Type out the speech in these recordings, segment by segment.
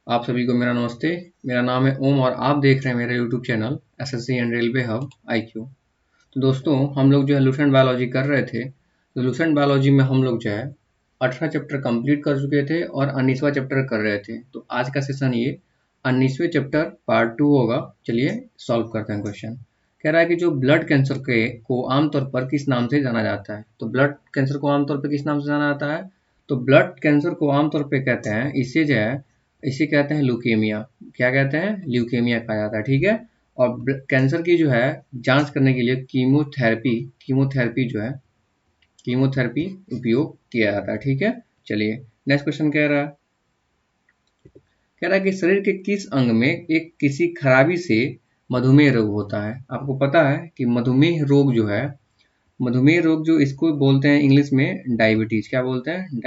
आप सभी को मेरा नमस्ते। मेरा नाम है ओम और आप देख रहे हैं मेरा YouTube channel SSC and railway hub IQ. तो दोस्तों, हम लोग जो है लुसेंट बायोलॉजी कर रहे थे। तो लुसेंट बायोलॉजी में हम लोग जो है 18 चैप्टर कंप्लीट कर चुके थे और 19वां चैप्टर कर रहे थे। तो आज का सेशन ये 19वें चैप्टर पार्ट 2 होगा। चलिए सॉल्व करते हैं क्वेश्चन। कह रहा है कि जो ब्लड कैंसर के को आमतौर पर किस नाम से जाना जाता है। तो ब्लड कैंसर को आमतौर पर किस नाम से जाना जाता है। तो ब्लड कैंसर को आमतौर पर कहते हैं, इसे कहते हैं ल्यूकेमिया। क्या कहते हैं? ल्यूकेमिया कहा जाता है। ठीक है। और कैंसर की जो है जांच करने के लिए कीमोथेरेपी उपयोग किया जाता है। ठीक है। चलिए नेक्स्ट क्वेश्चन कह रहा है कि शरीर के किस अंग में एक किसी खराबी से मधुमेह रोग होता है। आपको पता है कि मधुमेह रोग जो इसको बोलते हैं इंग्लिश में डायबिटीज। क्या बोलते हैं?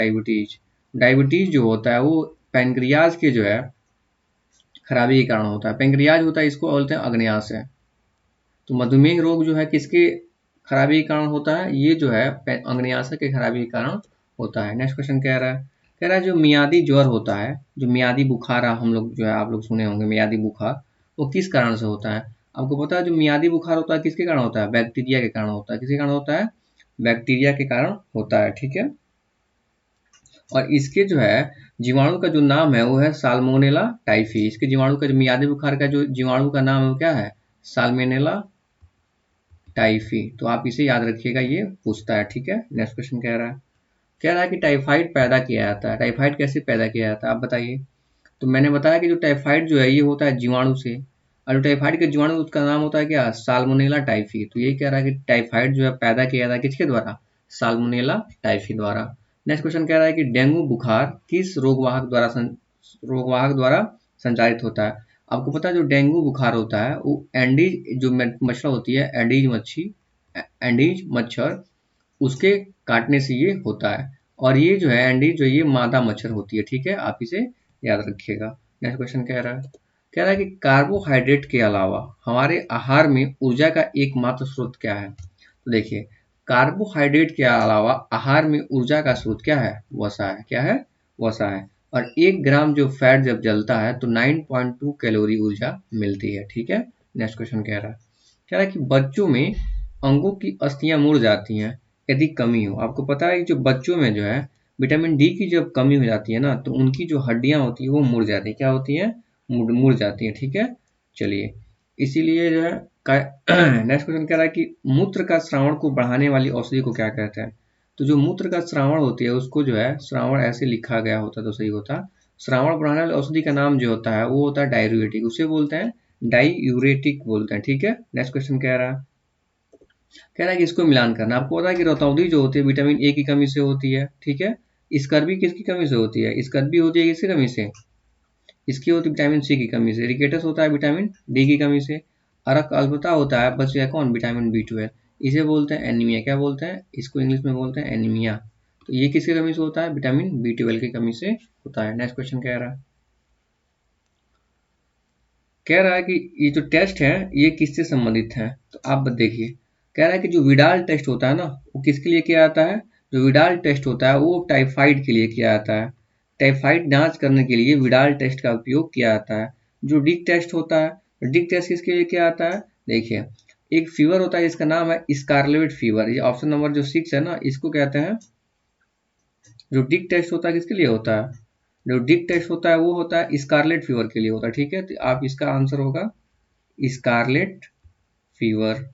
डायबिटीज जो होता है वो पैनक्रियाज के जो है खराबी के कारण होता है। पैंक्रियाज होता है, इसको बोलते हैं अग्न्याशय। तो मधुमेह रोग जो है किसके खराबी के कारण होता है? ये जो है अग्न्याशय के खराबी के कारण होता है। नेक्स्ट क्वेश्चन कह रहा है जो मियादी ज्वर होता है, जो मियादी बुखार हम लोग जो है आप लोग सुने होंगे मियादी बुखार, वो किस कारण से होता है? आपको पता है जो मियादी बुखार होता है किसके कारण होता है? बैक्टीरिया के कारण होता है। किसके कारण होता है? बैक्टीरिया के कारण होता है। ठीक है। और इसके जो है जीवाणु का जो नाम है वो है साल्मोनेला टाइफी। इसके जीवाणु का जो मियादी बुखार का जो जीवाणु का नाम है वो क्या है? Salmonella typhi. तो आप इसे याद रखिएगा, ये पूछता है। ठीक है। नेक्स्ट क्वेश्चन कह रहा है कि टाइफाइड पैदा किया जाता है। टाइफाइड कैसे पैदा किया जाता है आप बताइए। तो मैंने बताया कि जो टाइफाइड जो है ये होता है जीवाणु से, और जो टाइफाइड के जीवाणु उसका नाम होता है क्या? Salmonella typhi. तो यही कह रहा है कि टाइफाइड जो है पैदा किया जाता है किसके द्वारा? साल्मोनेला टाइफी द्वारा। नेक्स्ट क्वेश्चन कह रहा है कि डेंगू बुखार किस रोगवाहक द्वारा संचारित होता है। आपको पता है जो डेंगू बुखार होता है वो एंडीज जो मच्छर होती है, एंडीज मच्छर, उसके काटने से ये होता है। और ये जो है एंडीज जो ये मादा मच्छर होती है। ठीक है। आप इसे याद रखिएगा। नेक्स्ट क्वेश्चन कह रहा है कि कार्बोहाइड्रेट के अलावा हमारे आहार में ऊर्जा का एकमात्र स्रोत क्या है। तो देखिए, कार्बोहाइड्रेट के अलावा आहार में ऊर्जा का स्रोत क्या है? वसा है। क्या है? वसा है। और 1 ग्राम जो फैट जब जलता है तो 9.2 कैलोरी ऊर्जा मिलती है। ठीक है। नेक्स्ट क्वेश्चन कह रहा है कि बच्चों में अंगों की अस्थियां मुड़ जाती हैं यदि कमी हो। आपको पता है कि जो बच्चों में जो है विटामिन डी की जब कमी हो जाती है ना तो उनकी जो हड्डियां होती है वो मुड़ जाती है। क्या होती है? मुड़ जाती है। ठीक है। चलिए, इसीलिए जो है नेक्स्ट क्वेश्चन कह रहा है कि मूत्र का श्रावण को बढ़ाने वाली औषधि को क्या कहते हैं। तो जो मूत्र का श्रावण होती है उसको जो है श्रावण ऐसे लिखा गया होता तो सही होता। श्रावण बढ़ाने वाली औषधि का नाम जो होता है वो होता है डाययूरेटिक। उसे बोलते हैं डाययूरेटिक बोलते हैं। ठीक है। नेक्स्ट क्वेश्चन कह रहा है कि इसको मिलान करना। आपको पता है कि रतौंधी जो होती है विटामिन ए की कमी से होती है। ठीक है। स्कर्वी किसकी कमी से होती है? स्कर्वी होती है किसकी कमी से? इसकी होती है विटामिन सी की कमी से। रिकेटस होता है विटामिन डी की कमी से। अरक अल्पता होता है बच गया कौन? Vitamin B12। इसे बोलते हैं एनीमिया। क्या बोलते हैं? इसको इंग्लिश में बोलते हैं एनीमिया। तो ये किसकी कमी से होता है? विटामिन B12 की कमी से होता है। नेक्स्ट क्वेश्चन कह रहा है कि ये जो टेस्ट है ये किससे संबंधित है। तो आप देखिए, कह रहा है कि जो विडाल टेस्ट होता है ना वो किसके लिए किया जाता है? जो विडाल टेस्ट होता है वो टाइफाइड के लिए किया जाता है। टाइफाइड जांच करने के लिए विडाल टेस्ट का उपयोग किया जाता है। जो डिक टेस्ट होता है, डिक टेस्ट किसके लिए किया जाता है? देखिए, एक फीवर होता है जिसका नाम है स्कारलेट फीवर। ये ऑप्शन नंबर जो 6 है ना, इसको कहते हैं। जो डिक टेस्ट होता है किसके लिए होता है? जो डिक टेस्ट होता है वो होता है स्कारलेट फीवर के लिए होता है। ठीक है। तो आप इसका आंसर होगा स्कारलेट फीवर।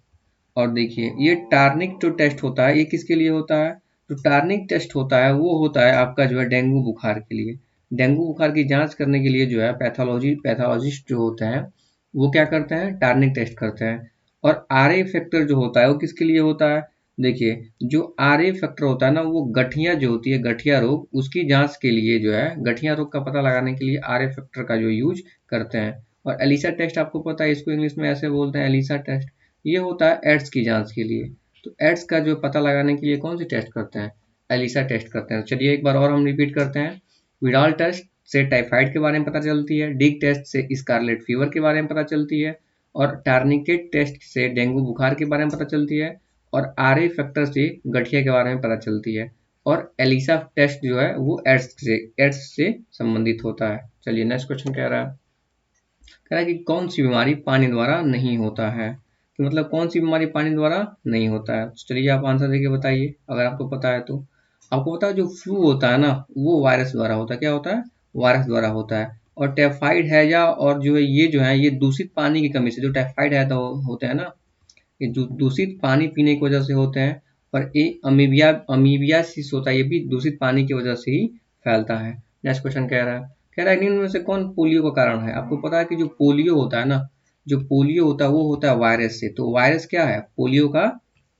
और देखिए, ये टार्निक जो टेस्ट होता है ये किसके लिए होता है? जो टार्निक टेस्ट होता है वो होता है आपका जो है डेंगू बुखार के लिए। डेंगू बुखार की जांच करने के लिए जो है पैथोलॉजिस्ट जो होते हैं वो क्या करते हैं? टार्निक टेस्ट करते हैं। और आरए फैक्टर जो होता है वो किसके लिए होता है? देखिए, जो आरए फैक्टर होता है ना वो गठिया जो होती है, गठिया रोग, उसकी जांच के लिए जो है गठिया रोग का पता लगाने के लिए आरए फैक्टर का जो यूज करते हैं। और एलिसा टेस्ट आपको पता है, इसको इंग्लिश में ऐसे बोलते हैं एलिसा टेस्ट। ये होता है एड्स की जांच के लिए। तो एड्स का जो पता लगाने के लिए कौन सी टेस्ट करते हैं? एलिसा टेस्ट करते हैं। चलिए एक बार और हम रिपीट करते हैं। विडाल टेस्ट से टाइफाइड के बारे में पता चलती है, डिग टेस्ट से स्कारलेट फीवर के बारे में पता चलती है, और टार्निकेट टेस्ट से डेंगू बुखार के बारे में पता चलती है, और आरए फैक्टर से गठिया के बारे में पता चलती है, और एलिसा टेस्ट जो है वो एड्स से संबंधित होता है। चलिए नेक्स्ट क्वेश्चन कह रहा है कि कौन सी बीमारी पानी द्वारा नहीं होता है। तो मतलब कौन सी बीमारी पानी द्वारा नहीं होता है। चलिए आप आंसर देके बताइए अगर आपको पता है तो। आपको पता है जो फ्लू होता है ना वो वायरस द्वारा होता है। क्या होता है? वायरस द्वारा होता है। और टाइफाइड हैजा और जो है ये दूषित पानी की कमी से, जो टाइफाइड है तो होते हैं ना, ये दूषित पानी पीने की वजह से होते हैं। और ये अमीबियासिस होता है, ये भी दूषित पानी की वजह से ही फैलता है। नेक्स्ट क्वेश्चन कह रहा है निम्न में से कौन पोलियो का कारण है। आपको पता है कि जो पोलियो होता है ना, जो पोलियो होता है वो होता है वायरस से। तो वायरस क्या है? पोलियो का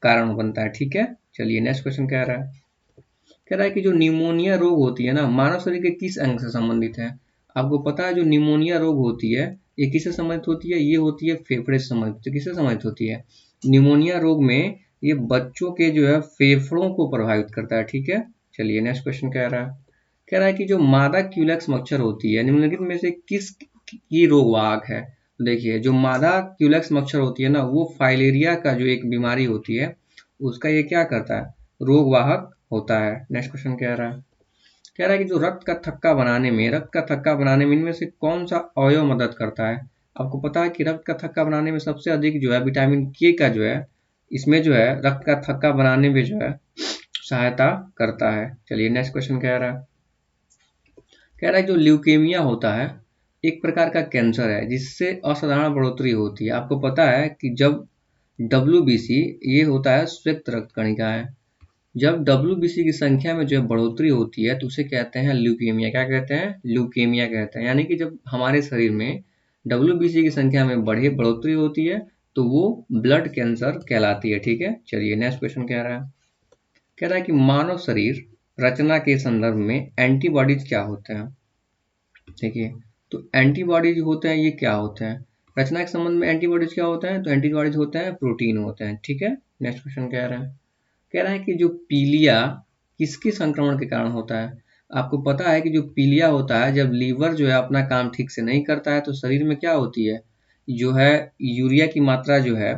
कारण बनता है। ठीक है, चलिए नेक्स्ट क्वेश्चन कह रहा है कि जो निमोनिया रोग होती है ना, मानव शरीर के किस अंग से संबंधित है। आपको पता है जो निमोनिया रोग होती है ये किससे संबंधित होती है? ये होती है फेफड़े से संबंधित। तो किससे संबंधित होती है? निमोनिया रोग में ये बच्चों के जो है फेफड़ों को प्रभावित करता है। ठीक है, चलिए नेक्स्ट क्वेश्चन कह रहा है कि जो मादा क्यूलेक्स मच्छर होती है निम्नलिखित में से किस की रोगवाहक है। तो देखिए जो मादा क्यूलेक्स मच्छर होती है ना वो फाइलेरिया का जो एक बीमारी होती है उसका ये क्या करता है? रोगवाहक होता है। नेक्स्ट क्वेश्चन कह रहा है कि जो रक्त का थक्का बनाने में इनमें से कौन सा अवयव मदद करता है। आपको पता है कि रक्त का थक्का बनाने में सबसे अधिक जो है विटामिन के का जो है इसमें जो है रक्त का थक्का बनाने में जो है सहायता करता है। चलिए नेक्स्ट क्वेश्चन कह रहा है जो ल्यूकेमिया होता है एक प्रकार का कैंसर है जिससे असाधारण बढ़ोतरी होती है। आपको पता है कि जब WBC ये होता है श्वेत रक्त कणिका है, जब WBC की संख्या में जो बढ़ोतरी होती है तो उसे कहते हैं ल्यूकेमिया। क्या कहते हैं? ल्यूकेमिया कहते हैं। यानी कि जब हमारे शरीर में WBC की संख्या में बढ़ोतरी होती है तो वो ब्लड कैंसर कहलाती है। ठीक है, चलिए नेक्स्ट क्वेश्चन कह रहा है कि मानव शरीर रचना के संदर्भ में एंटीबॉडीज क्या होते हैं। देखिए तो एंटीबॉडीज होते हैं ये क्या होते हैं? रचना के संबंध में एंटीबॉडीज क्या होते हैं? तो एंटीबॉडीज होते हैं प्रोटीन होते हैं। ठीक है, नेक्स्ट क्वेश्चन कह रहा है कि जो पीलिया किसके संक्रमण के कारण होता है। आपको पता है कि जो पीलिया होता है जब लीवर जो है अपना काम ठीक से नहीं करता है तो शरीर में क्या होती है, जो है यूरिया की मात्रा जो है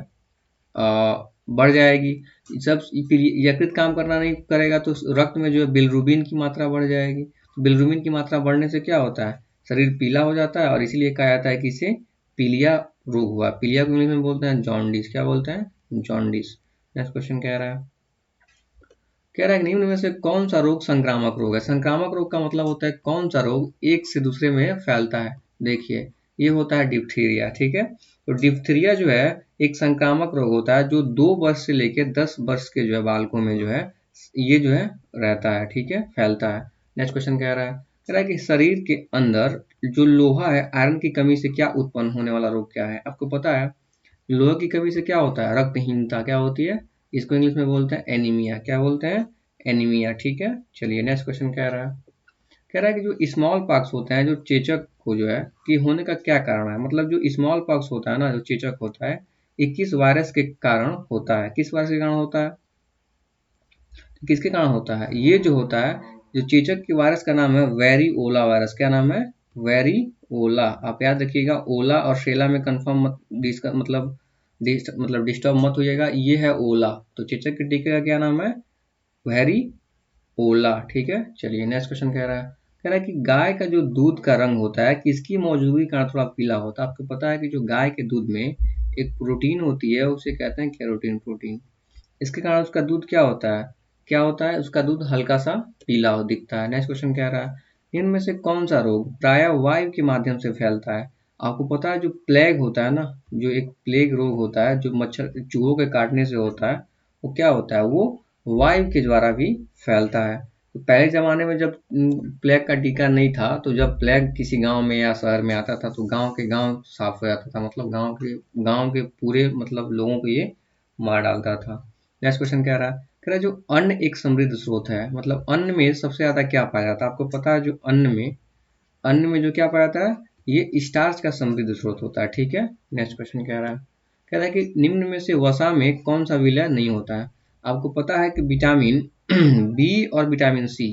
बढ़ जाएगी। जब यकृत काम करना नहीं करेगा तो रक्त में जो है बिलरुबिन की मात्रा बढ़ जाएगी। तो बिलरुबिन की मात्रा बढ़ने से क्या होता है? शरीर पीला हो जाता है और इसीलिए कहा जाता है कि इसे पीलिया रोग हुआ। पीलिया को इंग्लिश में बोलते हैं जॉन्डिस। क्या बोलते हैं? जॉन्डिस। नेक्स्ट क्वेश्चन कह रहा है कि निम्न में से कौन सा रोग संक्रामक रोग है। संक्रामक रोग का मतलब होता है कौन सा रोग एक से दूसरे में फैलता है। देखिए ये होता है डिप्थीरिया। ठीक है, तो डिप्थीरिया जो है एक संक्रामक रोग होता है जो 2 वर्ष से लेकर 10 वर्ष के जो है बालकों में जो है ये जो है रहता है। ठीक है, फैलता है। नेक्स्ट क्वेश्चन कह रहा है कि शरीर के अंदर जो लोहा है आयरन की कमी से क्या उत्पन्न होने वाला रोग क्या है। आपको पता है लोहे की कमी से क्या होता है? रक्तहीनता क्या होती है? इसको इंग्लिश में बोलते हैं एनीमिया। क्या बोलते हैं? एनीमिया। ठीक है, चलिए नेक्स्ट क्वेश्चन कह रहा है कि जो स्मॉल पॉक्स होते हैं, जो चेचक को जो है कि होने का क्या कारण है। मतलब जो स्मॉल पॉक्स होता है ना, जो चेचक होता है ये किस वायरस के कारण होता है? किस वायरस के कारण होता है? किसके कारण होता है? ये जो होता है जो चेचक के वायरस का नाम है वेरिओला वायरस। क्या नाम है? वेरिओला। आप याद रखिएगा ओला और शेला में कंफर्म मत मतलब डिस्टर्ब मत होइएगा। ये है ओला, तो चेचक के टीके का क्या नाम है? वेरिओला। ठीक है, चलिए नेक्स्ट क्वेश्चन कह रहा है कि गाय का जो दूध का रंग होता है किसकी मौजूदगी के कारण थोड़ा पीला होता है। आपको पता है कि जो गाय के दूध में एक प्रोटीन होती है उसे कहते हैं कैरोटीन प्रोटीन। इसके कारण उसका दूध क्या होता है? क्या होता है? उसका दूध हल्का सा पीला हो दिखता है। नेक्स्ट क्वेश्चन कह रहा है इनमें से कौन सा रोग प्राय वायु के माध्यम से फैलता है। आपको पता है जो प्लेग होता है ना, जो एक प्लेग रोग होता है जो मच्छर चूहों के काटने से होता है, वो क्या होता है? वो वायु के द्वारा भी फैलता है। तो पहले जमाने में जब प्लेग का टीका नहीं था तो जब प्लेग किसी गांव में या शहर में आता था तो गांव के गांव साफ हो जाता था। मतलब गांव के पूरे मतलब लोगों को ये मार डालता था। नेक्स्ट क्वेश्चन कह रहा है जो अन्न एक समृद्ध स्रोत है। मतलब अन्न में सबसे ज्यादा क्या पाया जाता है। आपको पता है जो अन्न में जो क्या पाया जाता है ये स्टार्च का समृद्ध स्रोत होता है। ठीक है, नेक्स्ट क्वेश्चन कह रहा है कि निम्न में से वसा में कौन सा विलय नहीं होता है। आपको पता है कि विटामिन बी और विटामिन सी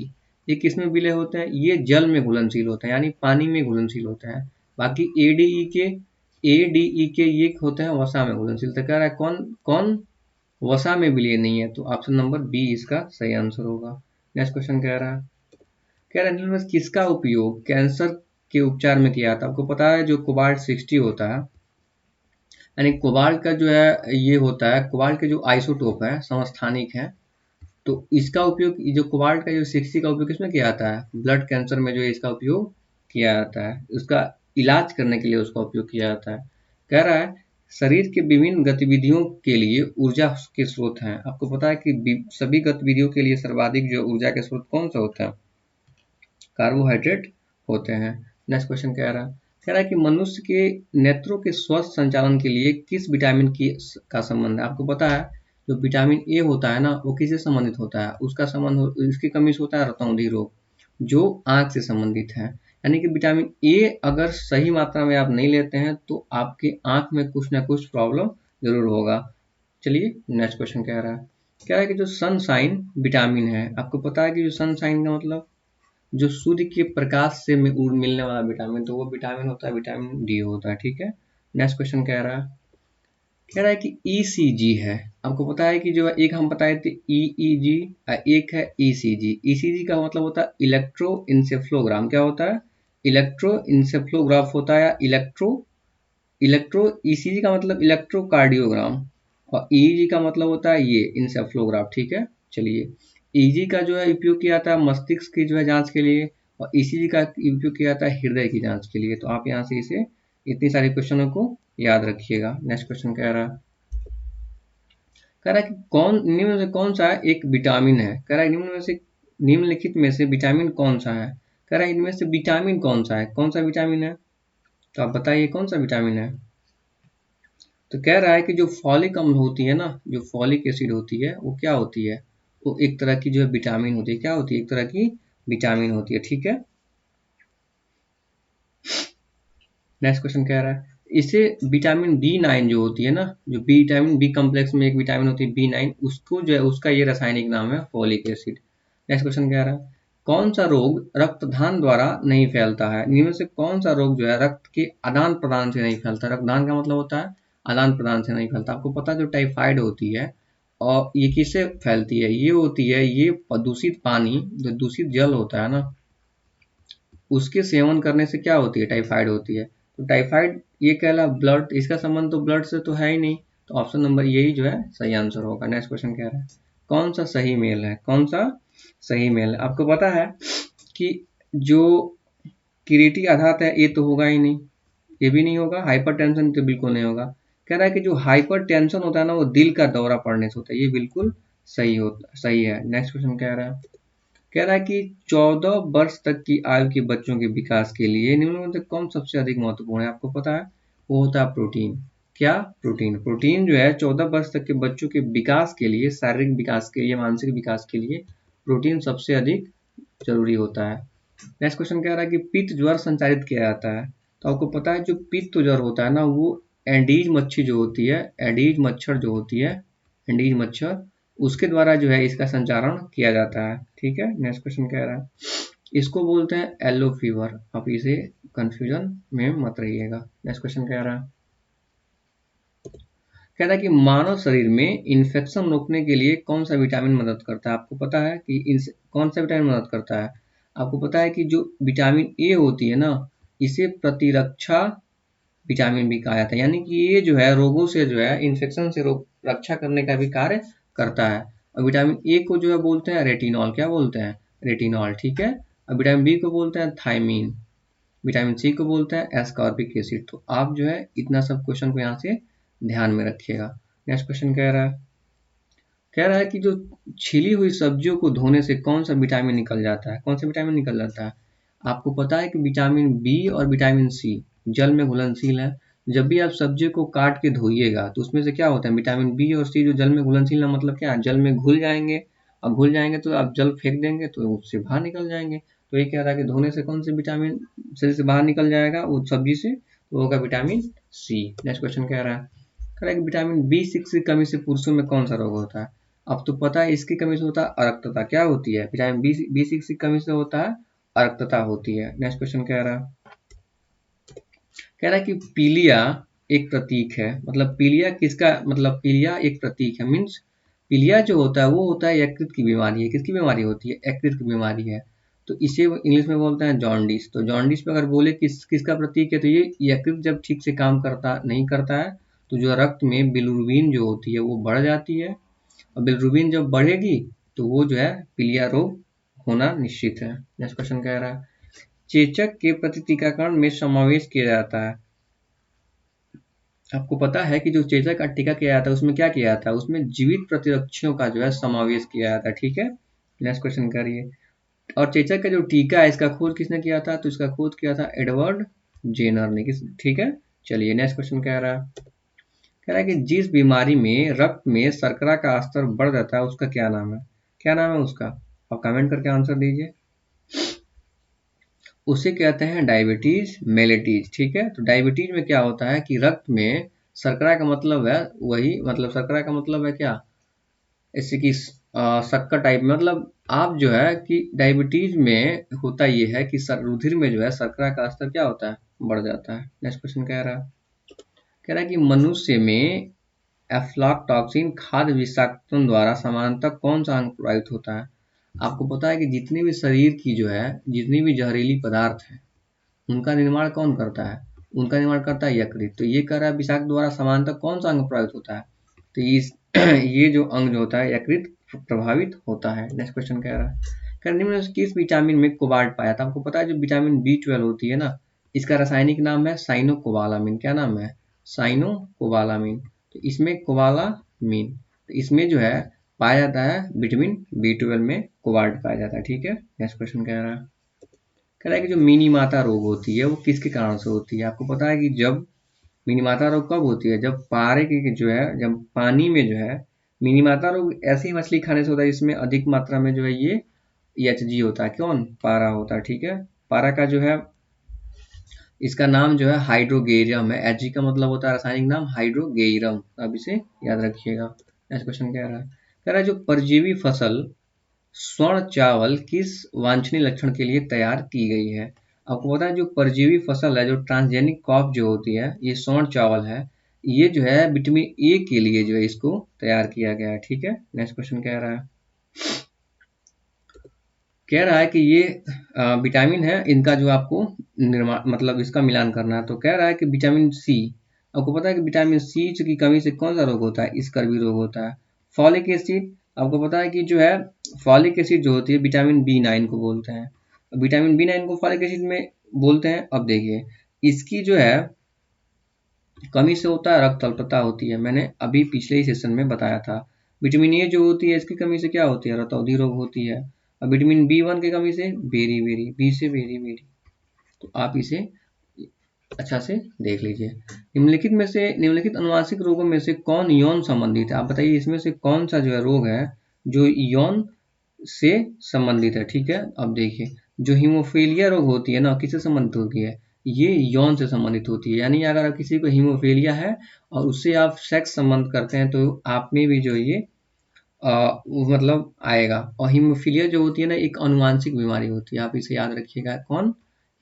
ये किस में विलय होते हैं? ये जल में घुलनशील होते हैं, यानी पानी में घुलनशील होते हैं। बाकी एडीई के ये होते हैं वसा में घुलनशील। तो कह रहा है कौन कौन वसा में विलय नहीं है। तो ऑप्शन नंबर बी इसका सही आंसर होगा। नेक्स्ट क्वेश्चन कह रहा है निम्न में से किसका उपयोग कैंसर के उपचार में किया जाता है। आपको पता है जो कोबाल्ट 60 होता है, यानी कोबाल्ट का जो है ये होता है, कोबाल्ट के जो आइसोटोप है समस्थानिक है, तो इसका उपयोग जो कोबाल्ट का जो 60 का उपयोग किसमें किया जाता है, ब्लड कैंसर में जो है इसका उपयोग किया जाता है, उसका इलाज करने के लिए उसका उपयोग किया जाता है। कह रहा है शरीर के विभिन्न गतिविधियों के लिए ऊर्जा के स्रोत हैं। आपको पता है कि सभी गतिविधियों के लिए सर्वाधिक जो ऊर्जा के स्रोत कौन सा होता है, कार्बोहाइड्रेट होते हैं। नेक्स्ट क्वेश्चन कह रहा है कि मनुष्य के नेत्रों के स्वस्थ संचालन के लिए किस विटामिन का संबंध है। आपको पता है जो विटामिन ए होता है ना, वो किससे संबंधित होता है, उसका संबंध इसकी कमी से होता है रतौंधी रोग, जो आंख से संबंधित है। यानी कि विटामिन ए अगर सही मात्रा में आप नहीं लेते हैं तो आपके आंख में कुछ ना कुछ प्रॉब्लम जरूर होगा। चलिए नेक्स्ट क्वेश्चन कह रहा है कि जो सनशाइन विटामिन है, आपको पता है कि जो सनशाइन का मतलब जो सूर्य के प्रकाश से मिलने वाला विटामिन, तो वो विटामिन होता है विटामिन डी होता है। ठीक है, नेक्स्ट क्वेश्चन कह रहा है कि ईसीजी है। आपको पता है कि जो एक हम बताए थे ईईजी, एक है ईसीजी। ईसीजी का मतलब होता है इलेक्ट्रो इंसेफ्लोग्राम। क्या होता है, इलेक्ट्रो इंसेफ्लोग्राफ होता है, इलेक्ट्रो ईसीजी का मतलब इलेक्ट्रोकार्डियोग्राम, और ईईजी का मतलब होता है ये इंसेफ्लोग्राफ। ठीक है, चलिए ईजी का जो है उपयोग किया जाता है मस्तिष्क की जो है जांच के लिए, और ईसीजी का उपयोग किया जाता है हृदय की जांच के लिए। तो आप यहाँ से इसे इतनी सारी क्वेश्चनों को याद रखिएगा। नेक्स्ट क्वेश्चन कह रहा है कि निम्न में से कौन सा एक विटामिन है। कह रहा है निम्नलिखित में से विटामिन कौन सा है। कह रहा है इनमें से विटामिन कौन सा है, कौन सा विटामिन है, तो आप बताइए कौन सा विटामिन है। तो कह रहा है कि जो फॉलिक अम्ल होती है ना, जो फॉलिक एसिड होती है वो क्या होती है, वो एक तरह की जो है विटामिन होती है। क्या होती है, एक तरह की विटामिन होती है। ठीक है, नेक्स्ट क्वेश्चन कह रहा है इसे विटामिन B9 जो होती है ना, जो विटामिन बी कॉम्प्लेक्स में एक विटामिन होती है B9, उसको जो है उसका ये रासायनिक नाम है फॉलिक एसिड। नेक्स्ट क्वेश्चन कह रहा है कौन सा रोग रक्तदान द्वारा नहीं फैलता है। इनमें से कौन सा रोग जो है रक्त के आदान प्रदान से नहीं फैलता। रक्तदान का मतलब होता है आदान प्रदान से नहीं फैलता। आपको पता है जो टाइफाइड होती है और ये किससे फैलती है, ये होती है ये प्रदूषित पानी, जो दूषित जल होता है ना, उसके सेवन करने से क्या होती है, टाइफाइड होती है। तो टाइफाइड ये कहला ब्लड, इसका संबंध तो ब्लड से तो है ही नहीं, तो ऑप्शन नंबर यही जो है सही आंसर होगा। नेक्स्ट क्वेश्चन कह रहा है कौन सा सही मेल है, कौन सा सही मेल है। आपको पता है कि जो किरीटी आघात है ये तो होगा ही नहीं, ये भी नहीं होगा, हाइपरटेंशन तो बिल्कुल नहीं होगा। कह रहा है कि जो हाइपरटेंशन होता है ना वो दिल का दौरा पड़ने से होता है, ये बिल्कुल सही है। नेक्स्ट क्वेश्चन कह रहा है कि 14 वर्ष तक की आयु के बच्चों के विकास के लिए निम्न में से कौन सबसे अधिक महत्वपूर्ण है। आपको पता है वो होता है प्रोटीन। क्या, प्रोटीन जो है 14 वर्ष तक के बच्चों के विकास के लिए, शारीरिक विकास के लिए, मानसिक विकास के लिए प्रोटीन सबसे अधिक जरूरी होता है। नेक्स्ट क्वेश्चन कह रहा है कि पित्त ज्वर संचारित किया जाता है। तो आपको पता है जो पित्त ज्वर होता है ना, वो एडीज मच्छी जो होती है, एडीज मच्छर जो होती है, एडीज मच्छर, उसके द्वारा जो है इसका संचारण किया जाता है। ठीक है, नेक्स्ट क्वेश्चन कह रहा है इसको बोलते हैं येलो फीवर। आप इसे कंफ्यूजन में मत रहिएगा। नेक्स्ट क्वेश्चन कह रहा है कि मानव शरीर में इन्फेक्शन रोकने के लिए कौन सा विटामिन मदद करता है। आपको पता है कि कौन सा विटामिन मदद करता है। आपको पता है कि जो विटामिन ए होती है ना, इसे प्रतिरक्षा विटामिन भी कहा जाता है। यानी कि ये जो है रोगों से जो है इन्फेक्शन से रक्षा करने का भी कार्य करता है। और विटामिन ए को जो है बोलते हैं रेटिनॉल। क्या बोलते हैं, रेटिनॉल। ठीक है, और विटामिन बी को बोलते हैं थायमीन, विटामिन सी को बोलते हैं एस्कॉर्बिक एसिड। तो आप जो है इतना सब क्वेश्चन को यहाँ से ध्यान में रखिएगा। नेक्स्ट क्वेश्चन कह रहा है कि जो छिली हुई सब्जियों को धोने से कौन सा विटामिन निकल जाता है, कौन सा विटामिन निकल जाता है। आपको पता है कि विटामिन बी और विटामिन सी जल में घुलनशील है। जब भी आप सब्जी को काट के धोइएगा तो उसमें से क्या होता है, विटामिन बी और सी जो जल में घुलनशील है, मतलब क्या, जल में घुल जाएंगे, और घुल जाएंगे तो आप जल फेंक देंगे तो उससे बाहर निकल जाएंगे। तो ये कह रहा है कि धोने से कौन से विटामिन शरीर से बाहर निकल जाएगा, वो सब्जी से, तो होगा विटामिन सी। नेक्स्ट क्वेश्चन कह रहा है कि विटामिन B6 की कमी से पुरुषों में कौन सा रोग होता है। अब तो पता है इसकी कमी से होता है अरक्तता। क्या होती है, विटामिन B6 की कमी से होता है अरक्तता होती है। नेक्स्ट क्वेश्चन कह रहा है कि पीलिया एक प्रतीक है। मतलब पीलिया किसका, मतलब पीलिया एक प्रतीक है, मीन्स पीलिया जो होता है वो होता है यकृत की बीमारी है। किसकी बीमारी होती है, यकृत की बीमारी है। तो इसे इंग्लिश में बोलते हैं जॉन्डिस। तो जॉन्डिस पे अगर बोले किसका प्रतीक है, तो ये यकृत जब ठीक से काम नहीं करता है तो जो रक्त में बिलिरुबिन जो होती है वो बढ़ जाती है, और बिलिरुबिन जब बढ़ेगी तो वो जो है पीलिया रोग होना निश्चित है। नेक्स्ट क्वेश्चन कह रहा है चेचक के प्रति टीकाकरण में समावेश किया जाता है। आपको पता है कि जो चेचक का टीका किया जाता है उसमें क्या किया जाता है, उसमें जीवित प्रतिरक्षियों का जो है समावेश किया जाता है। ठीक है, नेक्स्ट क्वेश्चन करिए। और चेचक का जो टीका है इसका खोज किसने किया था, तो इसका खोज किया था एडवर्ड जेनर ने। ठीक है, चलिए नेक्स्ट क्वेश्चन कह रहा है कि जिस बीमारी में रक्त में शर्करा का स्तर बढ़ जाता है उसका क्या नाम है, क्या नाम है उसका, आप कमेंट करके आंसर दीजिए। उसे कहते हैं डायबिटीज मेलेटिस। ठीक है, तो डायबिटीज में क्या होता है कि रक्त में शर्करा का मतलब है वही, मतलब शर्करा का मतलब है क्या, जैसे कि शक्कर टाइप में, मतलब आप जो है कि डायबिटीज में होता ये है कि रुधिर में जो है शर्करा का स्तर क्या होता है, बढ़ जाता है। नेक्स्ट क्वेश्चन कह रहा है कि मनुष्य में एफ्लॉक्टॉक्सिन खाद्य विषाक्तों द्वारा समानतः कौन सा अंग प्रभावित होता है। आपको पता है कि जितनी भी शरीर की जो है जितनी भी जहरीली पदार्थ है उनका निर्माण कौन करता है, उनका निर्माण करता है यकृत। तो ये कह रहा है विषाक्त द्वारा समानतः कौन सा अंग प्रभावित होता है, तो ये जो अंग जो होता है यकृत प्रभावित होता है। नेक्स्ट क्वेश्चन कह रहा है निम्न में से किस विटामिन में कोबाल्ट पाया था। आपको पता है जो विटामिन B12 होती है ना, इसका रासायनिक नाम है साइनोकोबालामिन। क्या नाम है, साइनोकोबालामिन। तो इसमें कोबालामिन, तो इसमें जो है पाया जाता है विटामिन B12 में कोबाल्ट पाया जाता है। ठीक है, नेक्स्ट क्वेश्चन कह रहा है कि जो मिनी माता रोग होती है वो किसके कारण से होती है। आपको पता है कि जब मिनी माता रोग कब होती है, जब पारे की जो है जब पानी में जो है मिनी माता रोग ऐसी मछली खाने से होता है जिसमें अधिक मात्रा में जो है ये HG होता है, कौन, पारा होता है। ठीक है, पारा का जो है इसका नाम जो है हाइड्रोगेरियम है। HG का मतलब होता है रासायनिक नाम हाइड्रोगेरियम, अब इसे याद रखिएगा। नेक्स्ट क्वेश्चन कह रहा है जो परजीवी फसल स्वर्ण चावल किस वांछनीय लक्षण के लिए तैयार की गई है। आपको पता है जो परजीवी फसल है, जो ट्रांसजेनिक क्रॉप जो होती है, ये स्वर्ण चावल है, ये जो है विटामिन A के लिए जो है इसको तैयार किया गया है। ठीक है, नेक्स्ट क्वेश्चन कह रहा है कि ये विटामिन है, इनका जो आपको निर्माण मतलब इसका मिलान करना है। तो कह रहा है कि विटामिन C, आपको पता है कि विटामिन C की कमी से कौन सा रोग होता है, स्कर्वी रोग होता है। फॉलिक एसिड, आपको पता है कि जो है फॉलिक एसिड जो होती है विटामिन B9 को बोलते हैं, विटामिन B9 को फॉलिक एसिड में बोलते हैं। अब देखिए इसकी जो है कमी से होता है रक्त अल्पता होती है, मैंने अभी पिछले ही सेशन में बताया था। विटामिन ए जो होती है इसकी कमी से क्या होती है, रतौंधी रोग होती है। और विटामिन B1 की कमी से बेरी बेरी, बी से बेरी बेरी। तो आप इसे अच्छा से देख लीजिए। निम्नलिखित अनुवांशिक रोगों में से कौन यौन संबंधित है, आप बताइए इसमें से कौन सा जो है रोग है जो यौन से संबंधित है। ठीक है, अब देखिए जो हीमोफीलिया रोग होती है ना, किससे संबंधित होती है, ये यौन से संबंधित होती है। यानी अगर किसी को हीमोफीलिया है और उससे आप सेक्स संबंध करते हैं तो आप में भी जो ये मतलब आएगा। और हीमोफीलिया जो होती है ना एक अनुवांशिक बीमारी होती है, आप इसे याद रखिएगा। कौन,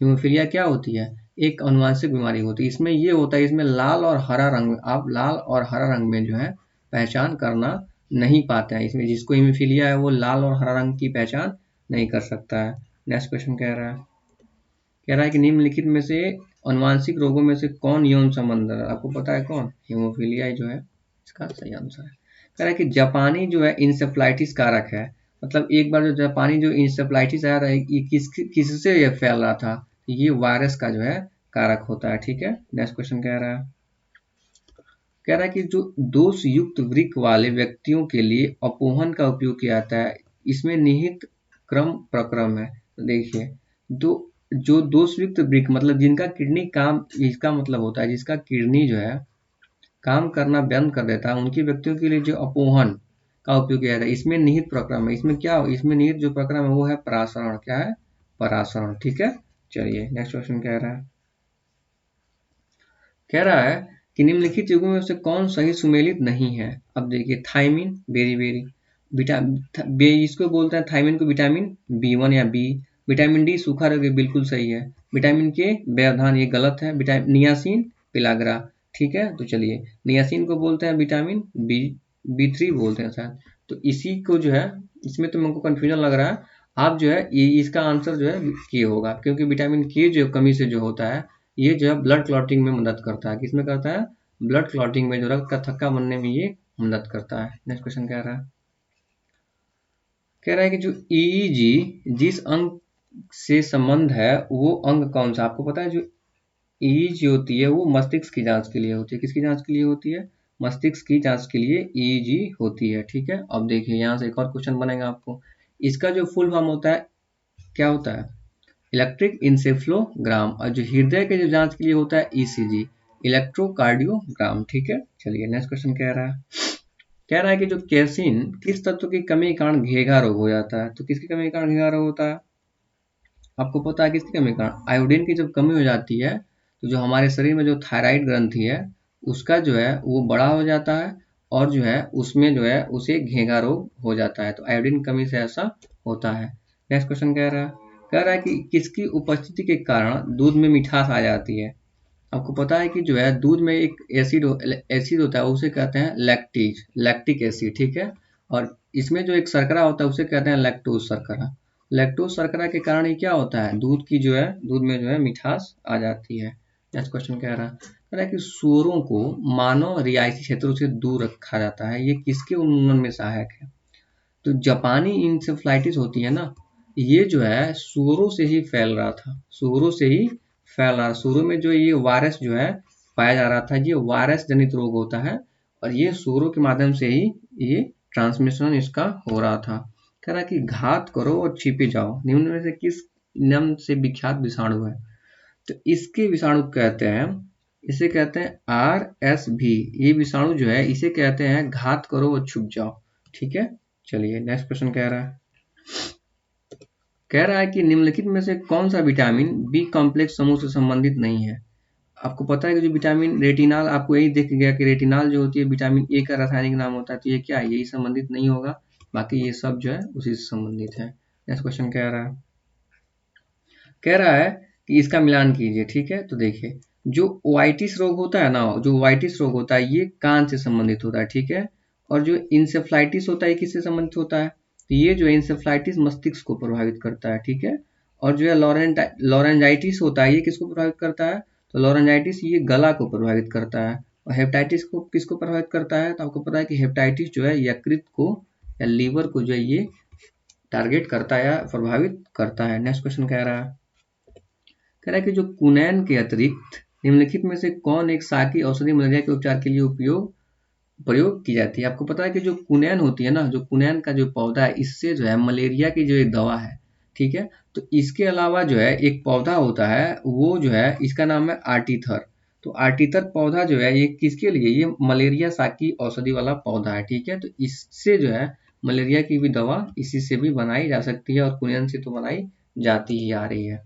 हीमोफीलिया क्या होती है, एक अनुवांशिक बीमारी होती है। इसमें ये होता है, इसमें लाल और हरा रंग, आप लाल और हरा रंग में जो है पहचान करना नहीं पाते हैं। इसमें जिसको हीमोफीलिया है वो लाल और हरा रंग की पहचान नहीं कर सकता है। नेक्स्ट क्वेश्चन कह रहा है कि निम्नलिखित में से अनुवांशिक रोगों में से कौन यौन संबंध है, आपको पता है कौन, हीमोफीलिया जो है इसका सही आंसर है। कह रहा है कि जापानी जो है इंसेफ्लाइटिस कारक है, मतलब एक बार जो जापानी जो इंसेफ्लाइटिस आया था ये किससे ये फैल रहा था, ये वायरस का जो है कारक होता है। ठीक है, नेक्स्ट क्वेश्चन कह रहा है कि जो दोष युक्त वृक्क वाले व्यक्तियों के लिए अपोहन का उपयोग किया जाता है, इसमें निहित क्रम प्रक्रम है। तो देखिए जो दोषयुक्त वृक्क मतलब जिनका किडनी काम, इसका मतलब होता है जिसका किडनी जो है काम करना बंद कर देता है, उनके व्यक्तियों के लिए जो अपोहन का उपयोग किया जाता है, इसमें निहित प्रक्रम है। इसमें क्या, इसमें निहित जो प्रक्रम है वो है परासरण। क्या है, परासरण। ठीक है, चलिए नेक्स्ट क्वेश्चन कह रहा है कि निम्नलिखित युग्मों में से कौन सही सुमेलित नहीं है। अब देखिए थायमिन बेरी बेरी, इसको बोलते हैं थायमिन को विटामिन B1 या बी। विटामिन डी सूखा रोग बिल्कुल सही है। विटामिन के व्यवधान ये गलत है। विटामिन नियासिन पिलाग्रा, ठीक है। तो चलिए नियासिन को बोलते हैं विटामिन B3 बोलते हैं शायद। तो इसी को जो है इसमें तो मेरे को कन्फ्यूजन लग रहा है, आप जो है ये इसका आंसर जो है के होगा, क्योंकि विटामिन के जो कमी से जो होता है ये जो है ब्लड क्लॉटिंग में मदद करता है। किसमें करता है? ब्लड क्लॉटिंग में, जो रक्त का थक्का बनने में ये मदद करता है। नेक्स्ट क्वेश्चन कह रहा है, कि जो ईईजी जिस अंग से संबंध है वो अंग कौन सा? आपको पता है जो ईईजी होती है वो मस्तिष्क की जांच के लिए होती है। किसकी जांच के लिए होती है? मस्तिष्क की जांच के लिए ईईजी होती है। ठीक है, अब देखिए यहाँ से एक और क्वेश्चन बनेगा आपको। इसका जो फुल फॉर्म होता है क्या होता है? इलेक्ट्रिक इंसेफ्लोग्राम। और जो हृदय के जो जांच के लिए होता है ईसीजी, इलेक्ट्रोकार्डियोग्राम। ठीक है, चलिए नेक्स्ट क्वेश्चन कह रहा है कि जो कैसिन किस तत्व की कमी के कारण घेघा रोग हो जाता है? तो किसकी कमी के कारण घेघा रोग होता है? आपको पता है किसकी कमी के कारण? आयोडीन की जब कमी हो जाती है तो जो हमारे शरीर में जो थायराइड ग्रंथि है उसका जो है वो बड़ा हो जाता है, और जो है उसमें जो है उसे घेघा रोग हो जाता है। तो आयोडीन कमी से ऐसा होता है। नेक्स्ट क्वेश्चन कह रहा है कि किसकी उपस्थिति के कारण दूध में मिठास आ जाती है? आपको पता है कि जो है दूध में एक एसिड होता है उसे कहते हैं लैक्टिक एसिड। ठीक है, और इसमें जो एक शर्करा होता है उसे कहते हैं लैक्टोज शर्करा। लैक्टोज शर्करा के कारण ये क्या होता है? दूध में जो है मिठास आ जाती है। नेक्स्ट क्वेश्चन कह रहा है कि सूअरों को मानव रिहायशी क्षेत्रों से दूर रखा जाता है, ये किसके उन्मूलन में सहायक है? तो जापानी इंसेफ्लाइटिस होती है ना, ये जो है सूअरों से ही फैल रहा था, सूअरों से ही फैल रहा। सूअरों में जो ये वायरस जो है पाया जा रहा था, ये वायरस जनित रोग होता है, और ये सूअरों के माध्यम से ही ये ट्रांसमिशन इसका हो रहा था। कह रहा है कि घात करो और छिपे जाओ, निम्न में से किस नाम से विख्यात विषाणु है? तो इसके विषाणु कहते हैं, इसे कहते हैं RSV। ये विषाणु जो है इसे कहते हैं घात करो और छुप जाओ। ठीक है, चलिए नेक्स्ट क्वेश्चन कह रहा है कि निम्नलिखित में से कौन सा विटामिन बी कॉम्प्लेक्स समूह से संबंधित नहीं है? आपको पता है कि जो विटामिन रेटिनॉल, आपको यही देख गया कि रेटिनॉल जो होती है विटामिन ए का रासायनिक नाम होता है, तो ये क्या है? यही संबंधित नहीं होगा, बाकी ये सब जो है उसी से संबंधित है। नेक्स्ट क्वेश्चन कह रहा है कि इसका मिलान कीजिए। ठीक है, तो देखिए जो ओआइटिस रोग होता है ना, जो ओआइटिस रोग होता है ये कान से संबंधित होता है। ठीक है, और जो इंसेफ्लाइटिस होता है किससे संबंधित होता है? तो ये जो है इंसेफ्लाइटिस मस्तिष्क को प्रभावित करता है। ठीक है, और जो है लॉरेंजाइटिस होता है ये किसको प्रभावित करता है? तो लॉरेंजाइटिस ये गला को प्रभावित करता है। और हेपेटाइटिस को किसको प्रभावित करता है? तो आपको पता है कि हेपेटाइटिस जो है यकृत को या लीवर को जो है ये टारगेट करता है या प्रभावित करता है। नेक्स्ट क्वेश्चन कह रहा है कि जो कुनैन के अतिरिक्त निम्नलिखित में से कौन एक शाकीय औषधि मलेरिया के उपचार के लिए प्रयोग की जाती है? आपको पता है कि जो कुनैन होती है ना, जो कुनैन का जो पौधा है इससे जो है मलेरिया की जो एक दवा है। ठीक है, तो इसके अलावा जो है एक पौधा होता है वो जो है इसका नाम है आर्टिथर। तो आर्टिथर पौधा जो है ये किसके लिए? ये मलेरिया शाकीय औषधि वाला पौधा है। ठीक है, तो इससे जो है मलेरिया की भी दवा इसी से भी बनाई जा सकती है, और कुनैन से तो बनाई जाती ही आ रही है।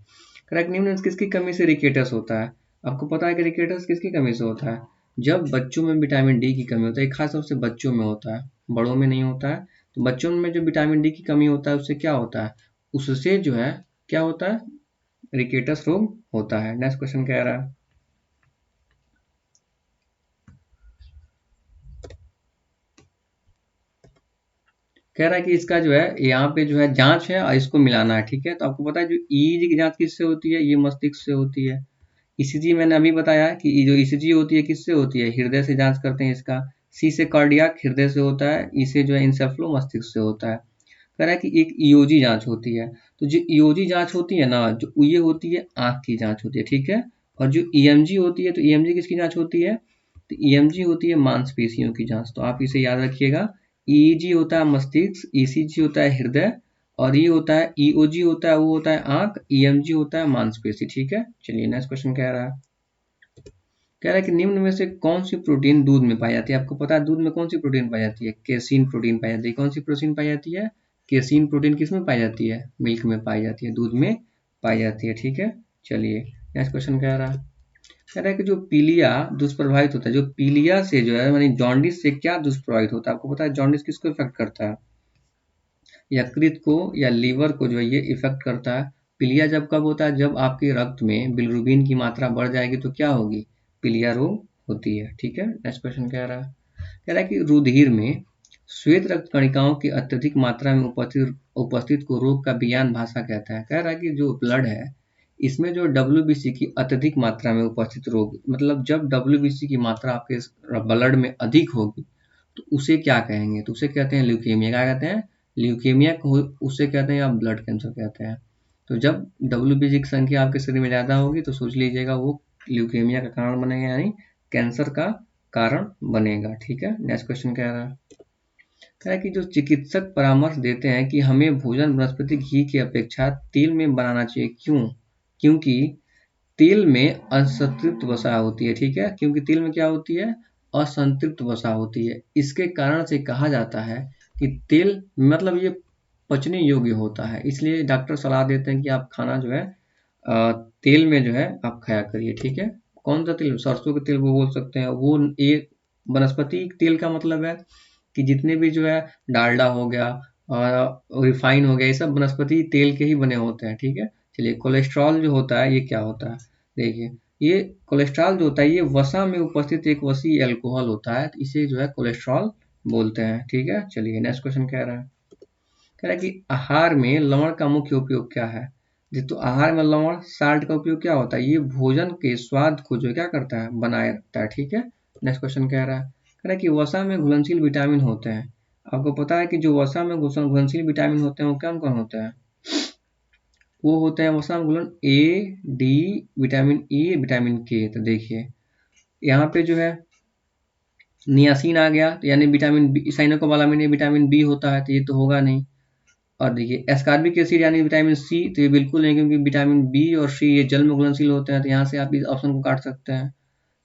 करेक्ट, निम्न में किसकी कमी से रिकेटस होता है? आपको पता है कि रिकेटस किसकी कमी से होता है? जब बच्चों में विटामिन डी की कमी होता है, खास तौर से बच्चों में होता है, बड़ों में नहीं होता है। तो बच्चों में जो विटामिन डी की कमी होता है उससे क्या होता है? उससे जो है क्या होता है? रिकेटस रोग होता है। नेक्स्ट क्वेश्चन कह रहा है, कि इसका जो है यहाँ पे जो है जांच है और इसको मिलाना है। ठीक है, तो आपको पता है जो ईईजी की जांच किससे होती है? ये मस्तिष्क से होती है। ईसीजी मैंने अभी बताया कि ये जो ईसीजी होती है किससे होती है? हृदय से जांच करते हैं इसका। सी से कार्डियक, हृदय से होता है। ई से जो है इंसेफ्लो मस्तिष्क से होता है। कह रहा है कि एक ईओजी जांच होती है। तो जो ईओजी जांच होती है ना, जो ये होती है आंख की जांच होती है। ठीक है, और जो ईएमजी होती है, तो ईएमजी किसकी जांच होती है? तो ईएमजी होती है मांसपेशियों की जांच। तो आप इसे याद रखिएगा, ईईजी होता है मस्तिष्क, ईसीजी होता है हृदय, और ये होता है ईओजी होता है वो होता है आंख, ईएमजी होता है मांसपेशी। ठीक है, चलिए नेक्स्ट क्वेश्चन कह रहा है कि निम्न में से कौन सी प्रोटीन दूध में पाई जाती है? आपको पता है दूध में कौन सी प्रोटीन पाई जाती है? केसीन प्रोटीन पाई जाती है। कौन सी प्रोटीन पाई जाती है? केसीन प्रोटीन किस में पाई जाती है? मिल्क में पाई जाती है, दूध में पाई जाती है। ठीक है, चलिए नेक्स्ट क्वेश्चन कह रहा है कि जो पीलिया दुष्प्रभावित होता है, जो पीलिया से जो है यानी जॉन्डिस से क्या दुष्प्रभावित होता है? आपको पता है जॉन्डिस किसको इफेक्ट करता है? यकृत को या लीवर को जो है ये इफेक्ट करता है। पीलिया जब कब होता है? जब आपके रक्त में बिलिरुबिन की मात्रा बढ़ जाएगी तो क्या होगी? पीलिया रोग होती है। ठीक है, नेक्स्ट क्वेश्चन कह रहा है कि रुधिर में श्वेत रक्त कणिकाओं की अत्यधिक मात्रा में उपस्थित को रोग का विज्ञान भाषा कहता है। कह रहा है कि जो ब्लड है इसमें जो WBC की अत्यधिक मात्रा में उपस्थित रोग, मतलब जब WBC की मात्रा आपके ब्लड में अधिक होगी तो उसे क्या कहेंगे? तो उसे कहते हैं ल्यूकेमिया। क्या कहते हैं? ल्यूकेमिया को उसे कहते हैं या ब्लड कैंसर कहते हैं। तो जब WBC की संख्या आपके शरीर में ज़्यादा होगी तो सोच लीजिएगा वो ल्यूकेमिया का कारण बनेगा, यानी कैंसर का कारण बनेगा। ठीक है, नेक्स्ट क्वेश्चन कह रहा है कि जो चिकित्सक परामर्श देते हैं कि हमें भोजन वनस्पति घी की अपेक्षा तेल में बनाना चाहिए, क्यों? क्योंकि तेल में असंतृप्त वसा होती है। ठीक है, क्योंकि तेल में क्या होती है? असंतृप्त वसा होती है। इसके कारण से कहा जाता है कि तेल मतलब ये पचने योग्य होता है, इसलिए डॉक्टर सलाह देते हैं कि आप खाना जो है तेल में जो है आप खाया करिए। ठीक है, कौन सा तेल? सरसों के तेल वो बोल सकते हैं। वो एक वनस्पति तेल का मतलब है कि जितने भी जो है डालडा हो गया और रिफाइन हो गया, ये सब वनस्पति तेल के ही बने होते हैं। ठीक है, चलिए कोलेस्ट्रॉल जो होता है ये क्या होता है? देखिए, ये कोलेस्ट्रॉल जो होता है ये वसा में उपस्थित एक वसीय अल्कोहल होता है, तो इसे जो है कोलेस्ट्रॉल बोलते हैं। ठीक है, चलिए नेक्स्ट क्वेश्चन कह रहा है कि आहार में लवण का मुख्य उपयोग क्या है? तो आहार में लवण साल्ट का उपयोग क्या होता है? ये भोजन के स्वाद को जो क्या करता है? बनाए रखता है। ठीक है, नेक्स्ट क्वेश्चन कह रहा है कि वसा में घुलनशील विटामिन होते हैं। आपको पता है कि जो वसा में घुलनशील विटामिन होते हैं वो कौन कौन होते हैं? वो होते हैं वसा में घुलन A, D, vitamin E, vitamin K। तो देखिए यहाँ पे जो है नियासिन आ गया, तो यानी vitamin B, cyanocobalamin vitamin B होता है, तो ये तो होगा नहीं। और देखिए एस्कॉर्बिक एसिड यानी विटामिन सी, तो ये बिल्कुल नहीं, क्योंकि विटामिन बी और सी ये जल में घुलनशील होते हैं, तो यहाँ से आप इस ऑप्शन को काट सकते हैं।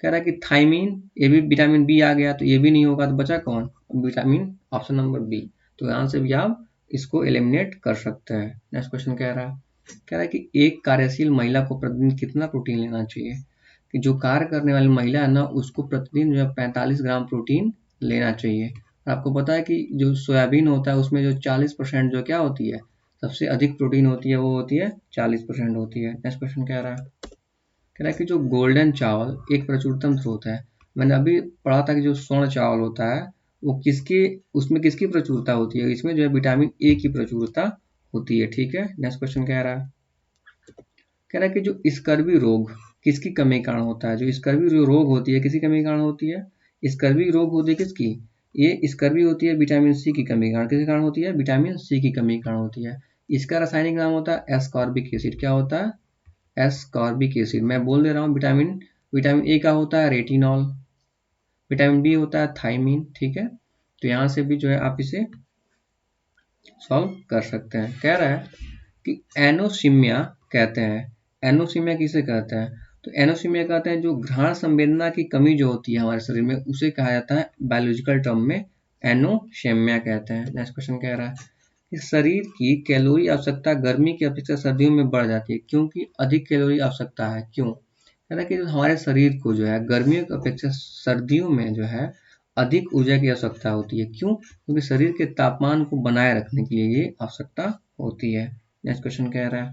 कह रहा है कि थाइमीन, ये भी विटामिन बी आ गया, तो ये भी नहीं होगा, तो बचा कौन? Vitamin option number B. तो यहाँ से भी आप इसको एलिमिनेट कर सकते हैं। नेक्स्ट क्वेश्चन कह रहा है कि एक कार्यशील महिला को प्रतिदिन कितना प्रोटीन लेना चाहिए? कि जो कार्य करने वाली महिला है ना उसको प्रतिदिन जो है 45 ग्राम प्रोटीन लेना चाहिए। आपको पता है कि जो सोयाबीन होता है उसमें जो 40% जो क्या होती है, सबसे अधिक प्रोटीन होती है, वो होती है 40% होती है। नेक्स्ट क्वेश्चन कह रहा है कि जो गोल्डन चावल एक प्रचुरतम स्रोत है। मैंने अभी पढ़ा था कि जो स्वर्ण चावल होता है वो किसकी प्रचुरता होती है? इसमें जो है विटामिन ए की प्रचुरता होती है। ठीक है, नेक्स्ट क्वेश्चन कह रहा है कि जो स्कर्वी रोग किसकी कमी के कारण होता है? जो स्कर्वी जो रोग होती है किसी कमी के कारण होती है? स्कर्वी रोग होती है किसकी? ये स्कर्वी होती है विटामिन सी की कमी के कारण। किसके कारण होती है? विटामिन सी की कमी के कारण होती है। इसका रासायनिक नाम होता है एस्कॉर्बिक एसिड। क्या होता है? Ascorbic acid. मैं बोल दे रहा हूँ, विटामिन ए का होता है रेटिनॉल, विटामिन बी होता है थाइमीन। ठीक है, तो यहाँ से भी जो है आप इसे सॉल्व कर सकते हैं। कह रहा है कि एनोसिमिया कहते हैं। एनोसिमिया किसे कहते हैं? तो एनोसिमिया कहते हैं जो घ्राण संवेदना की कमी जो होती है हमारे शरीर में उसे कहा जाता है बायोलॉजिकल टर्म में एनोसिमिया कहते हैं। नेक्स्ट क्वेश्चन कह रहा है कि शरीर की कैलोरी आवश्यकता गर्मी की अपेक्षा सर्दियों में बढ़ जाती है, क्योंकि अधिक कैलोरी आवश्यकता है। क्यों? कह रहा है कि जो हमारे शरीर को जो है गर्मियों की अपेक्षा सर्दियों में जो है अधिक ऊर्जा की आवश्यकता होती है। क्यों? क्योंकि शरीर के तापमान को बनाए रखने के लिए ये आवश्यकता होती है। नेक्स्ट क्वेश्चन कह रहा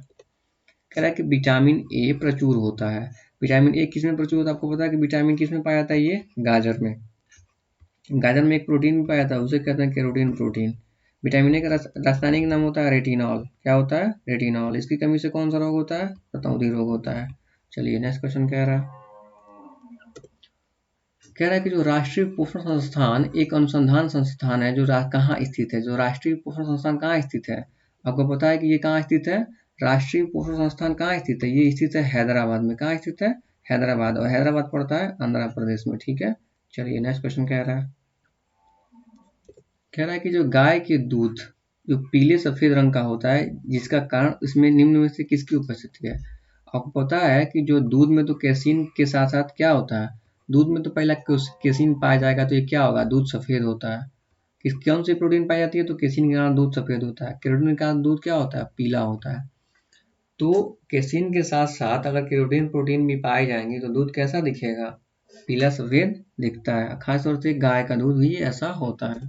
है कि विटामिन ए प्रचुर होता है। विटामिन ए किसमें प्रचुर होता है? आपको पता है कि विटामिन किसमें पाया जाता है? ये गाजर में। गाजर में एक प्रोटीन भी पाया जाता है, उसे कहते हैं कैरोटीन प्रोटीन। विटामिन ए का रासायनिक नाम होता है रेटिनॉल। क्या होता है? रेटिनॉल। इसकी कमी से कौन सा रोग होता है? रतौंधी रोग होता है। चलिए नेक्स्ट क्वेश्चन कह रहा है कि जो राष्ट्रीय पोषण संस्थान एक अनुसंधान संस्थान है जो कहाँ स्थित है? जो राष्ट्रीय पोषण संस्थान कहाँ स्थित है? आपको पता है कि ये कहाँ स्थित है? राष्ट्रीय पोषण संस्थान कहाँ स्थित है? ये स्थित है हैदराबाद में। कहाँ स्थित है? हैदराबाद। और हैदराबाद पड़ता है आंध्र प्रदेश में। ठीक है, चलिए नेक्स्ट क्वेश्चन कह रहा है कि जो गाय के दूध जो पीले सफेद रंग का होता है, जिसका कारण इसमें निम्न में से किसकी उपस्थिति है? आपको पता है कि जो दूध में तो कैसीन के साथ साथ क्या होता है? दूध में तो पहला कैसीन पाया जाएगा, तो ये क्या होगा? दूध सफेद होता है। कौन सी प्रोटीन पाई जाती है? तो कैसीन के कारण दूध सफेद होता है। केरोटीन के कारण दूध क्या होता है? पीला होता है। तो कैसीन के साथ साथ अगर केरोटीन प्रोटीन भी पाए जाएंगे तो दूध कैसा दिखेगा? पीला सफेद दिखता है। खासतौर से गाय का दूध भी ऐसा होता है।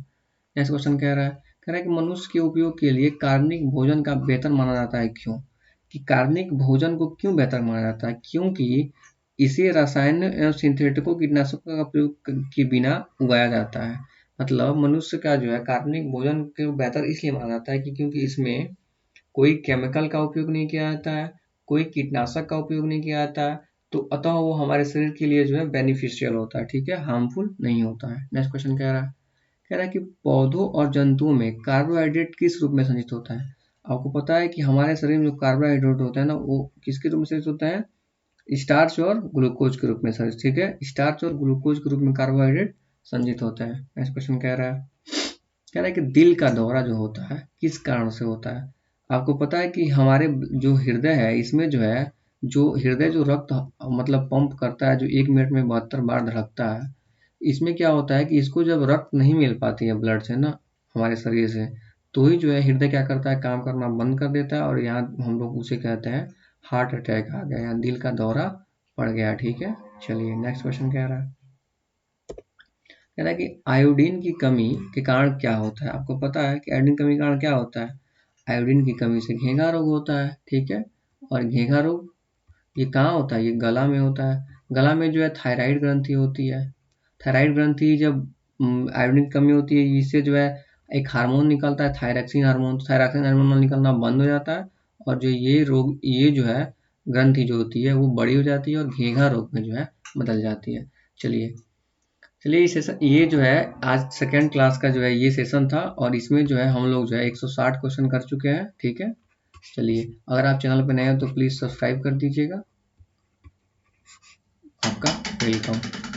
नेक्स्ट क्वेश्चन कह रहा है कि मनुष्य के उपयोग के लिए कार्बनिक भोजन का बेहतर माना जाता है। क्यों? कि कार्बनिक भोजन को क्यों बेहतर माना जाता है? क्योंकि इसे रसायन एवं सिंथेटिकों कीटनाशकों का प्रयोग के बिना उगाया जाता है। मतलब मनुष्य का जो है कार्बनिक भोजन को बेहतर इसलिए माना जाता है कि क्योंकि इसमें कोई केमिकल का उपयोग नहीं किया जाता है, कोई कीटनाशक का उपयोग नहीं किया जाता है, तो अतः वो हमारे शरीर के लिए जो है बेनिफिशियल होता है, ठीक है, हार्मफुल नहीं होता है। नेक्स्ट क्वेश्चन कह रहा है कि पौधों और जंतुओं में कार्बोहाइड्रेट किस रूप में संचित होता है। आपको पता है कि हमारे शरीर में जो कार्बोहाइड्रेट होता है ना, वो किसके रूप में संचित होता है, स्टार्च और ग्लूकोज के रूप में सर, ठीक है, स्टार्च और ग्लूकोज के रूप में कार्बोहाइड्रेट संचित होता है। नेक्स्ट क्वेश्चन कह रहा है कि दिल का दौरा जो होता है किस कारण से होता है। आपको पता है कि हमारे जो हृदय है इसमें जो है, जो हृदय जो रक्त मतलब पंप करता है, जो 1 मिनट में 72 बार धड़कता है, इसमें क्या होता है कि इसको जब रक्त नहीं मिल पाती है ब्लड से ना, हमारे शरीर से, तो ही जो है हृदय क्या करता है, काम करना बंद कर देता है, और यहाँ हम लोग उसे कहते हैं हार्ट अटैक आ गया, यहाँ दिल का दौरा पड़ गया, ठीक है। चलिए नेक्स्ट क्वेश्चन कह रहा है कि आयोडीन की कमी के कारण क्या होता है। आपको पता है कि आयोडीन कमी के कारण क्या होता है, आयोडीन की कमी से घेंघा रोग होता है, ठीक है। और घेंघा रोग ये कहाँ होता है, ये गला में होता है। गला में जो है थायराइड ग्रंथि होती है। थायराइड ग्रंथि जब आयोडीन की कमी होती है, इससे जो है एक हार्मोन निकलता है थायरॉक्सिन हार्मोन, थायरॉक्सिन हार्मोन निकलना बंद हो जाता है, और जो ये रोग, ये जो है ग्रंथि जो होती है वो बड़ी हो जाती है और घेंघा रोग में जो है बदल जाती है। चलिए चलिए ये सेशन, ये जो है आज सेकेंड क्लास का जो है ये सेशन था, और इसमें जो है हम लोग जो है 160 क्वेश्चन कर चुके हैं, ठीक है। चलिए अगर आप चैनल पर नए हो तो प्लीज़ सब्सक्राइब कर दीजिएगा। आपका वेलकम।